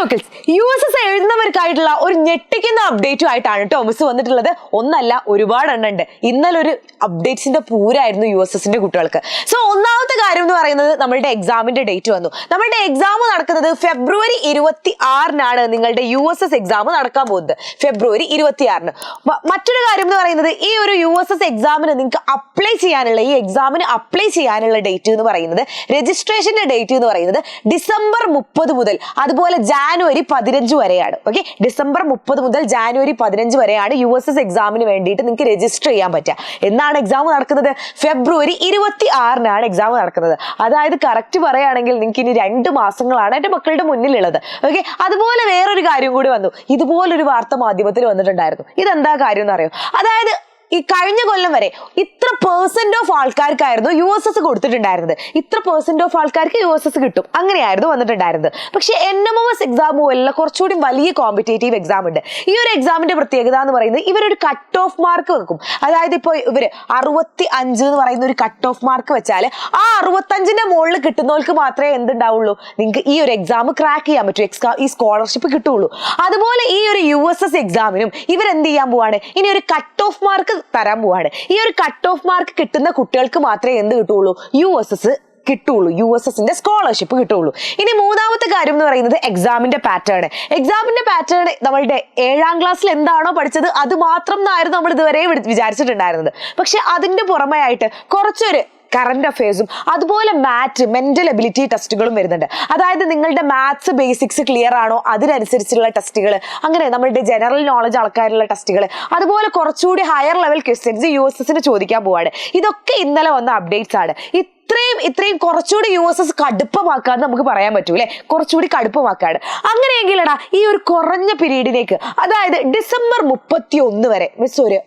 മക്കൾസ് USS എഴുതുന്നവർക്കായിട്ടുള്ള ഒരു ഞെട്ടിക്കുന്ന അപ്ഡേറ്റുമായിട്ടാണ് കേട്ടോ മിസ് വന്നിട്ടുള്ളത്. ഒന്നല്ല, ഒരുപാട് എണ്ണം ഉണ്ട്. ഇന്നലെ ഒരു അപ്ഡേറ്റ്സിന്റെ പൂരായിരുന്നു USSന്റെ കുട്ടികൾക്ക്. സോ ഒന്നാമത്തെ കാര്യം എന്ന് പറയുന്നത് നമ്മളുടെ എക്സാമിന്റെ ഡേറ്റ് വന്നു. നമ്മളുടെ എക്സാം നടക്കുന്നത് ഫെബ്രുവരി 26-നാണ്. നിങ്ങളുടെ USS എക്സാം നടക്കാൻ പോകുന്നത് ഫെബ്രുവരി 26-ന്. മറ്റൊരു കാര്യം എന്ന് പറയുന്നത് ഈ ഒരു USS എക്സാമിന് നിങ്ങൾക്ക് അപ്ലൈ ചെയ്യാനുള്ള ഡേറ്റ് എന്ന് പറയുന്നത്, രജിസ്ട്രേഷന്റെ ഡേറ്റ് എന്ന് പറയുന്നത് ഡിസംബർ 30 മുതൽ അതുപോലെ ജാനുവരി 15 വരെയാണ്. ഓക്കെ, ഡിസംബർ 30 മുതൽ ജാനുവരി 15 വരെയാണ് USS എക്സാമിന് വേണ്ടിയിട്ട് നിങ്ങൾക്ക് രജിസ്റ്റർ ചെയ്യാൻ പറ്റുക. എന്നാണ് എക്സാം നടക്കുന്നത്? ഫെബ്രുവരി 26-നാണ് എക്സാം നടക്കുന്നത്. അതായത് കറക്റ്റ് പറയുകയാണെങ്കിൽ നിങ്ങൾക്ക് ഇനി 2 മാസങ്ങളാണ് എന്റെ മക്കളുടെ മുന്നിലുള്ളത്. ഓക്കെ, അതുപോലെ വേറൊരു കാര്യം കൂടി വന്നു. ഇതുപോലൊരു വാർത്ത മാധ്യമത്തിൽ വന്നിട്ടുണ്ടായിരുന്നു. ഇതെന്താ കാര്യം എന്ന് അറിയോ? അതായത് ഈ കഴിഞ്ഞ കൊല്ലം വരെ ഇത്ര % ഓഫ് ആൾക്കാർക്കായിരുന്നു USS കൊടുത്തിട്ടുണ്ടായിരുന്നത്. ഇത്ര % ഓഫ് ആൾക്കാർക്ക് USS കിട്ടും, അങ്ങനെയായിരുന്നു വന്നിട്ടുണ്ടായിരുന്നത്. പക്ഷെ NMMS എക്സാമും അല്ല, കുറച്ചുകൂടി വലിയ കോമ്പറ്റേറ്റീവ് എക്സാം ഉണ്ട്. ഈ ഒരു എക്സാമിന്റെ പ്രത്യേകത എന്ന് പറയുന്നത് ഇവരൊരു കട്ട് ഓഫ് മാർക്ക് വെക്കും. അതായത് ഇപ്പോൾ ഇവര് 65 എന്ന് പറയുന്ന ഒരു കട്ട് ഓഫ് മാർക്ക് വെച്ചാൽ ആ 65ന്റെ മുകളിൽ കിട്ടുന്നവർക്ക് മാത്രമേ എന്തുണ്ടാവുള്ളൂ, നിങ്ങൾക്ക് ഈ ഒരു എക്സാം ക്രാക്ക് ചെയ്യാൻ പറ്റൂ, ഈ സ്കോളർഷിപ്പ് കിട്ടുള്ളൂ. അതുപോലെ ഈ ഒരു USS എക്സാമിനും ഇവരെന്ത് ചെയ്യാൻ പോവാണ്, ഇനി ഒരു കട്ട് ഓഫ് മാർക്ക് തരാൻ പോവാണ്. ഈ ഒരു കട്ട് ഓഫ് മാർക്ക് കിട്ടുന്ന കുട്ടികൾക്ക് മാത്രമേ എന്ത് കിട്ടുള്ളൂ, USSന്റെ സ്കോളർഷിപ്പ് കിട്ടുള്ളൂ. ഇനി മൂന്നാമത്തെ കാര്യം എന്ന് പറയുന്നത് എക്സാമിന്റെ പാറ്റേൺ നമ്മളുടെ 7ാം ക്ലാസ്സിൽ എന്താണോ പഠിച്ചത് അത് മാത്രം എന്നായിരുന്നു നമ്മൾ ഇതുവരെ വിചാരിച്ചിട്ടുണ്ടായിരുന്നത്. പക്ഷെ അതിന്റെ പുറമെ ആയിട്ട് കുറച്ചൊരു കറന്റ് അഫയേഴ്സും അതുപോലെ മെന്റൽ എബിലിറ്റി ടെസ്റ്റുകളും വരുന്നുണ്ട്. അതായത് നിങ്ങളുടെ മാത്സ് ബേസിക്സ് ക്ലിയർ ആണോ അതിനനുസരിച്ചുള്ള ടെസ്റ്റുകൾ, അങ്ങനെ നമ്മളുടെ ജനറൽ നോളജ് ആൾക്കാരുള്ള ടെസ്റ്റുകൾ, അതുപോലെ കുറച്ചുകൂടി ഹയർ ലെവൽ ക്വസ്റ്റ്യൻസ് USSന് ചോദിക്കാൻ പോവാണ്. ഇതൊക്കെ ഇന്നലെ വന്ന അപ്ഡേറ്റ്സ് ആണ്. ഇത്രയും കുറച്ചുകൂടി USS കടുപ്പമാക്കാന്ന് നമുക്ക് പറയാൻ പറ്റൂലേ, കുറച്ചുകൂടി കടുപ്പമാക്കാണ്. അങ്ങനെയെങ്കിലടാ ഈ ഒരു കുറഞ്ഞ പീരീഡിലേക്ക്, അതായത് ഡിസംബർ 31 വരെ മിസ് ഒരു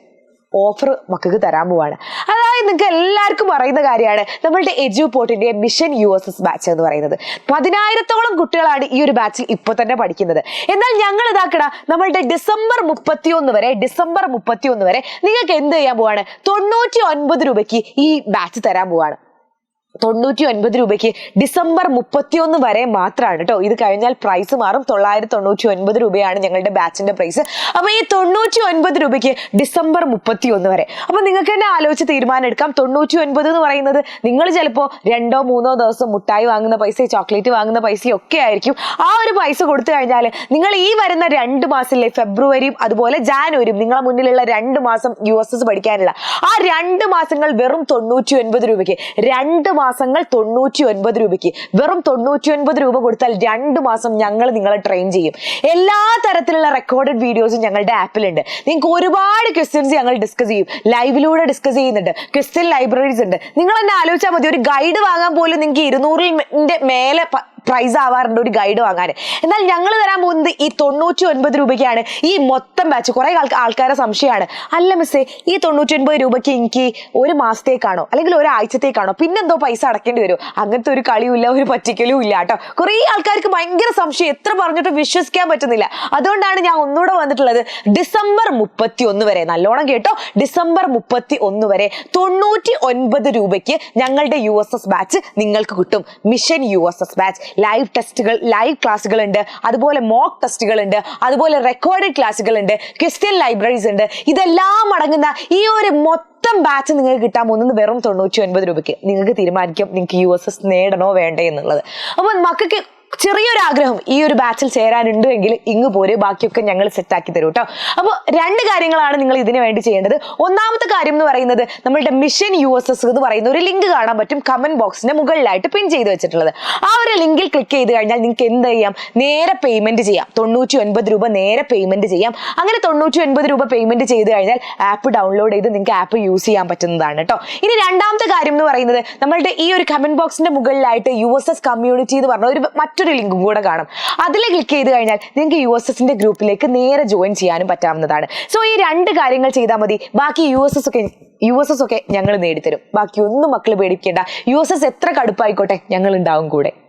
ഓഫർ മക്കൾക്ക് തരാൻ പോവാണ്. അതായത് നിങ്ങൾക്ക് എല്ലാവർക്കും പറയുന്ന കാര്യമാണ് നമ്മളുടെ എഡ്യൂപോർട്ടിന്റെ മിഷൻ USS ബാച്ച് എന്ന് പറയുന്നത്. 10,000-ഓളം കുട്ടികളാണ് ഈ ഒരു ബാച്ചിൽ ഇപ്പൊ തന്നെ പഠിക്കുന്നത്. എന്നാൽ ഞങ്ങൾ ഇതാക്കട നമ്മളുടെ ഡിസംബർ 31 വരെ നിങ്ങൾക്ക് എന്ത് ചെയ്യാൻ പോവാണ്, 99 രൂപയ്ക്ക് ഈ ബാച്ച് തരാൻ പോവാണ്. 99 രൂപയ്ക്ക് ഡിസംബർ 31 വരെ മാത്രമാണ് കേട്ടോ. ഇത് കഴിഞ്ഞാൽ പ്രൈസ് മാറും. 999 രൂപയാണ് ഞങ്ങളുടെ ബാച്ചിന്റെ പ്രൈസ്. അപ്പൊ ഈ 99 രൂപയ്ക്ക് ഡിസംബർ 31 വരെ. അപ്പൊ നിങ്ങൾക്ക് തന്നെ ആലോചിച്ച് തീരുമാനം എടുക്കാം. 99 എന്ന് പറയുന്നത് നിങ്ങൾ ചിലപ്പോ 2-3 ദിവസം മുട്ടായി വാങ്ങുന്ന പൈസ, ചോക്ലേറ്റ് വാങ്ങുന്ന പൈസയും ഒക്കെ ആയിരിക്കും. ആ ഒരു പൈസ കൊടുത്തു കഴിഞ്ഞാൽ നിങ്ങൾ ഈ വരുന്ന 2 മാസത്തിലെ ഫെബ്രുവരിയും അതുപോലെ ജാനുവരിയും നിങ്ങളെ മുന്നിലുള്ള 2 മാസം USS പഠിക്കാനുള്ള ആ 2 മാസങ്ങൾ വെറും 99 രൂപയ്ക്ക്, 2 മാസങ്ങൾ 99 രൂപയ്ക്ക്, വെറും 99 രൂപ കൊടുത്താൽ 2 മാസം ഞങ്ങൾ നിങ്ങളെ ട്രെയിൻ ചെയ്യും. എല്ലാ തരത്തിലുള്ള റെക്കോർഡഡ് വീഡിയോസും ഞങ്ങളുടെ ആപ്പിലുണ്ട്. നിങ്ങൾക്ക് ഒരുപാട് ക്വസ്റ്റ്യൻസ് ഞങ്ങൾ ഡിസ്കസ് ചെയ്യും, ലൈവിലൂടെ ഡിസ്കസ് ചെയ്യുന്നുണ്ട്. ക്വസ്റ്റ്യൻ ലൈബ്രറീസ് ഉണ്ട്. നിങ്ങൾ തന്നെ ആലോചിച്ചാൽ മതി, ഒരു ഗൈഡ് വാങ്ങാൻ പോലും നിങ്ങൾക്ക് 200-ന്റെ മേലെ പ്രൈസ് ആവാറുണ്ട് ഒരു ഗൈഡ് വാങ്ങാൻ. എന്നാൽ ഞങ്ങൾ തരാൻ പോകുന്നത് ഈ 99 രൂപയ്ക്കാണ് ഈ മൊത്തം ബാച്ച്. കുറെ ആൾക്കാരെ സംശയമാണ്, അല്ല മിസ്സേ ഈ 99 രൂപയ്ക്ക് എനിക്ക് ഒരു മാസത്തേക്കാണോ അല്ലെങ്കിൽ ഒരാഴ്ചത്തേക്കാണോ പിന്നെന്തോ പൈസ അടക്കേണ്ടി വരുമോ? അങ്ങനത്തെ ഒരു കളിയുമില്ല, ഒരു പറ്റിക്കലും ഇല്ല കേട്ടോ. കുറെ ആൾക്കാർക്ക് ഭയങ്കര സംശയം, എത്ര പറഞ്ഞിട്ട് വിശ്വസിക്കാൻ പറ്റുന്നില്ല. അതുകൊണ്ടാണ് ഞാൻ ഒന്നുകൂടെ വന്നിട്ടുള്ളത്. ഡിസംബർ 31 വരെ, നല്ലോണം കേട്ടോ, ഡിസംബർ 31 വരെ 99 രൂപയ്ക്ക് ഞങ്ങളുടെ USS ബാച്ച് നിങ്ങൾക്ക് കിട്ടും. Mission USS batch. ലൈവ് ടെസ്റ്റുകൾ, ലൈവ് ക്ലാസ്സുകൾ ഉണ്ട്, അതുപോലെ മോക്ക് ടെസ്റ്റുകൾ ഉണ്ട്, അതുപോലെ റെക്കോർഡഡ് ക്ലാസ്സുകൾ ഉണ്ട്, ക്വസ്റ്റ്യൻ ലൈബ്രറീസ് ഉണ്ട്. ഇതെല്ലാം അടങ്ങുന്ന ഈ ഒരു മൊത്തം ബാച്ച് നിങ്ങൾക്ക് കിട്ടാൻ പോകുന്നത് വെറും 99 രൂപയ്ക്ക്. നിങ്ങൾക്ക് തീരുമാനിക്കും നിങ്ങൾക്ക് USS നേടണോ വേണ്ടേ എന്നുള്ളത്. അപ്പോൾ മക്കൾക്ക് ചെറിയൊരു ആഗ്രഹം ഈ ഒരു ബാച്ചിൽ ചേരാനുണ്ട് എങ്കിൽ ഇങ്ങ് പോരെ, ബാക്കിയൊക്കെ ഞങ്ങൾ സെറ്റാക്കി തരും കേട്ടോ. അപ്പോൾ 2 കാര്യങ്ങളാണ് നിങ്ങൾ ഇതിനു വേണ്ടി ചെയ്യേണ്ടത്. ഒന്നാമത്തെ കാര്യം എന്ന് പറയുന്നത് നമ്മളുടെ മിഷൻ USS എന്ന് പറയുന്ന ഒരു ലിങ്ക് കാണാൻ പറ്റും, കമന്റ് ബോക്സിന്റെ മുകളിലായിട്ട് പിൻ ചെയ്ത് വെച്ചിട്ടുള്ളത്. ആ ഒരു ലിങ്കിൽ ക്ലിക്ക് ചെയ്ത് കഴിഞ്ഞാൽ നിങ്ങൾക്ക് എന്ത് ചെയ്യാം, നേരെ പേയ്മെന്റ് ചെയ്യാം. 99 രൂപ നേരെ പേയ്മെന്റ് ചെയ്യാം. അങ്ങനെ 99 രൂപ പേയ്മെന്റ് ചെയ്ത് കഴിഞ്ഞാൽ ആപ്പ് ഡൗൺലോഡ് ചെയ്ത് നിങ്ങൾക്ക് ആപ്പ് യൂസ് ചെയ്യാൻ പറ്റുന്നതാണ് കേട്ടോ. ഇനി രണ്ടാമത്തെ കാര്യം എന്ന് പറയുന്നത് നമ്മളുടെ ഈ ഒരു കമന്റ് ബോക്സിന്റെ മുകളിലായിട്ട് USS കമ്മ്യൂണിറ്റി എന്ന് പറഞ്ഞ മറ്റൊരു ലിങ്കും കൂടെ കാണും. അതിൽ ക്ലിക്ക് ചെയ്ത് കഴിഞ്ഞാൽ നിങ്ങൾക്ക് USSന്റെ ഗ്രൂപ്പിലേക്ക് നേരെ ജോയിൻ ചെയ്യാനും പറ്റാവുന്നതാണ്. സോ ഈ 2 കാര്യങ്ങൾ ചെയ്താൽ മതി. ബാക്കി USS ഒക്കെ ഞങ്ങൾ നേടിത്തരും. ബാക്കി ഒന്നും മക്കൾ പേടിക്കേണ്ട. USS എത്ര കടുപ്പായിക്കോട്ടെ, ഞങ്ങൾ ഉണ്ടാവും കൂടെ.